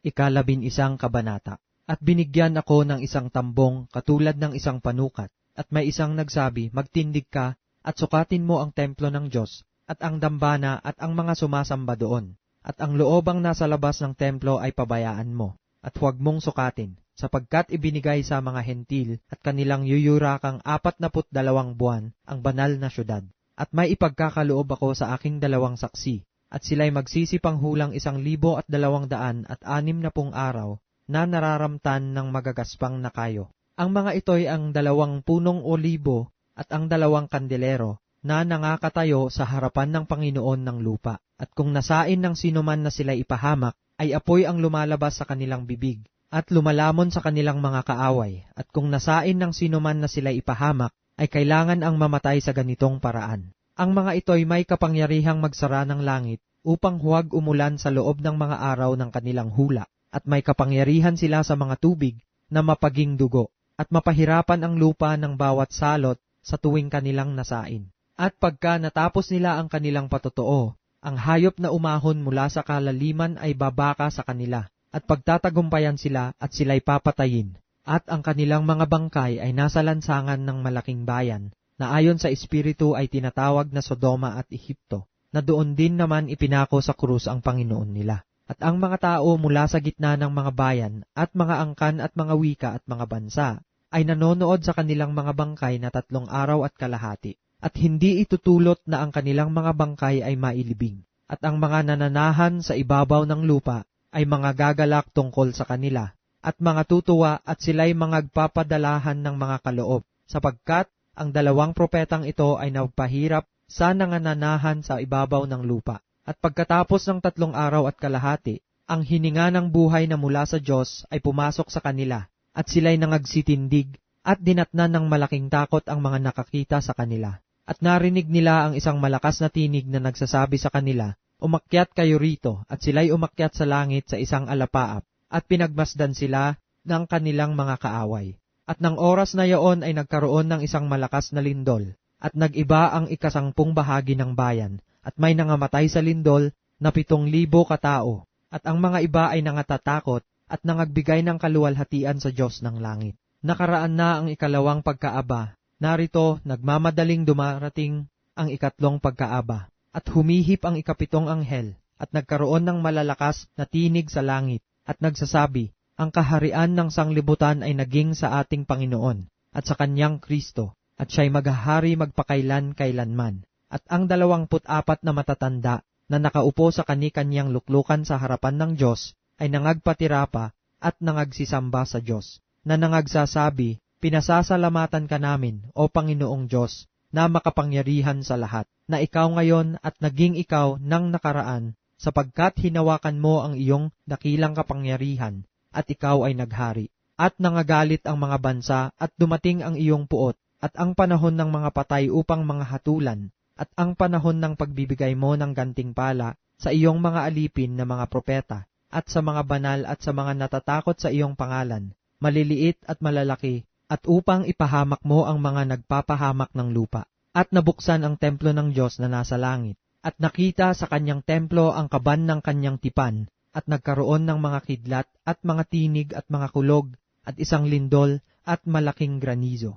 11 kabanata. At binigyan ako ng isang tambong katulad ng isang panukat, at may isang nagsabi, magtindig ka, at sukatin mo ang templo ng Diyos, at ang dambana at ang mga sumasamba doon, at ang loobang nasa labas ng templo ay pabayaan mo, at huwag mong sukatin, sapagkat ibinigay sa mga hentil at kanilang yuyurakang 42 buwan ang banal na syudad. At may ipagkakaloob ako sa aking 2 saksi, at sila'y magsisipanghulang 1,260 araw na nararamtan ng magagaspang na kayo. Ang mga ito'y ang 2 punong olibo at ang 2 kandelero na nangakatayo sa harapan ng Panginoon ng lupa. At kung nasain ng sinuman na sila'y ipahamak, ay apoy ang lumalabas sa kanilang bibig at lumalamon sa kanilang mga kaaway. At kung nasain ng sinuman na sila'y ipahamak, ay kailangan ang mamatay sa ganitong paraan. Ang mga ito'y may kapangyarihang magsara ng langit upang huwag umulan sa loob ng mga araw ng kanilang hula. At may kapangyarihan sila sa mga tubig na mapaging dugo, at mapahirapan ang lupa ng bawat salot sa tuwing kanilang nasain. At pagka natapos nila ang kanilang patotoo, ang hayop na umahon mula sa kalaliman ay babaka sa kanila, at pagtatagumpayan sila at sila'y papatayin. At ang kanilang mga bangkay ay nasa lansangan ng malaking bayan, na ayon sa Espiritu ay tinatawag na Sodoma at Ehipto, na doon din naman ipinako sa krus ang Panginoon nila. At ang mga tao mula sa gitna ng mga bayan, at mga angkan at mga wika at mga bansa, ay nanonood sa kanilang mga bangkay na 3 araw at kalahati, at hindi itutulot na ang kanilang mga bangkay ay mailibing. At ang mga nananahan sa ibabaw ng lupa ay mga gagalak tungkol sa kanila, at mga tutuwa at sila'y mga agpapadalahan ng mga kaloob, sapagkat ang 2 propetang ito ay nagpahirap sa nangananahan sa ibabaw ng lupa. At pagkatapos ng 3 araw at kalahati, ang hininga ng buhay na mula sa Diyos ay pumasok sa kanila, at sila'y nangagsitindig, at dinatnan ng malaking takot ang mga nakakita sa kanila. At narinig nila ang isang malakas na tinig na nagsasabi sa kanila, umakyat kayo rito, at sila'y umakyat sa langit sa isang alapaap, at pinagmasdan sila ng kanilang mga kaaway. At ng oras na yaon ay nagkaroon ng isang malakas na lindol, at nag-iba ang 10 bahagi ng bayan, at may nangamatay sa lindol na 7,000 katao, at ang mga iba ay nangatatakot at nangagbigay ng kaluwalhatian sa Diyos ng langit. Nakaraan na ang 2 pagkaaba, narito nagmamadaling dumarating ang 3 pagkaaba, at humihip ang 7 anghel, at nagkaroon ng malalakas na tinig sa langit, at nagsasabi, ang kaharian ng sanglibutan ay naging sa ating Panginoon, at sa kanyang Kristo, at siya'y maghahari magpakailan-kailanman. At ang 24 na matatanda na nakaupo sa kani-kanyang luklukan sa harapan ng Diyos ay nangagpatira pa at nangagsisamba sa Diyos, na nangagsasabi, pinasasalamatan ka namin, O Panginoong Diyos, na makapangyarihan sa lahat, na ikaw ngayon at naging ikaw ng nakaraan, sapagkat hinawakan mo ang iyong dakilang kapangyarihan, at ikaw ay naghari. At nangagalit ang mga bansa, at dumating ang iyong puot, at ang panahon ng mga patay upang mga hatulan, at ang panahon ng pagbibigay mo ng gantimpala sa iyong mga alipin na mga propeta, at sa mga banal at sa mga natatakot sa iyong pangalan, maliliit at malalaki, at upang ipahamak mo ang mga nagpapahamak ng lupa. At nabuksan ang templo ng Diyos na nasa langit, at nakita sa kanyang templo ang kaban ng kanyang tipan, at nagkaroon ng mga kidlat at mga tinig at mga kulog, at isang lindol at malaking granizo.